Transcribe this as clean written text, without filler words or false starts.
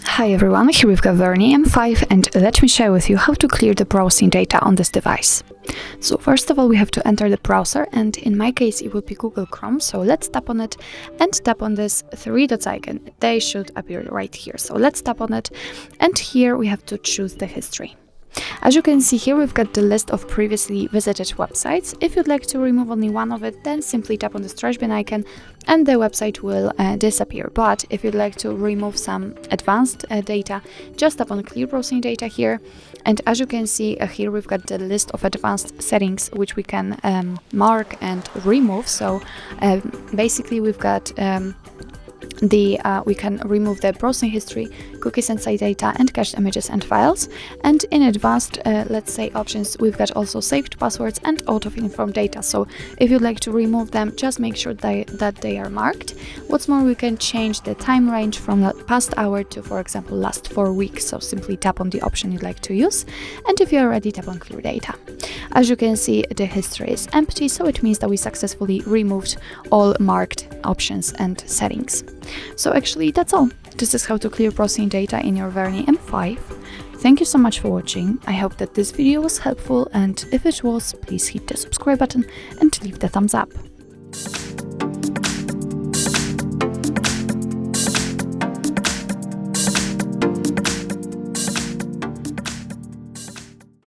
Hi everyone, here we've got VERNEE M5 and let me share with you how to clear the browsing data on this device. So first of all we have to enter the browser, and in my case it will be Google Chrome, so let's tap on it and tap on this three dots icon. They should appear right here, so let's tap on it, and here we have to choose the history. As you can see here, we've got the list of previously visited websites. If you'd like to remove only one of it, then simply tap on the trash bin icon and the website will disappear. But if you'd like to remove some advanced data, just tap on clear browsing data here. And as you can see here, we've got the list of advanced settings which we can mark and remove. So basically we've got we can remove the browsing history, cookies and site data, and cached images and files. And in advanced, let's say, options, we've got also saved passwords and auto-fill from data. So if you'd like to remove them, just make sure that they are marked. What's more, we can change the time range from the past hour to, for example, last 4 weeks. So simply tap on the option you'd like to use. And if you're ready, tap on clear data. As you can see, the history is empty, so it means that we successfully removed all marked options and settings. So actually that's all. This is how to clear browsing data in your VERNEE M5. Thank you so much for watching. I hope that this video was helpful, and if it was, please hit the subscribe button and leave the thumbs up.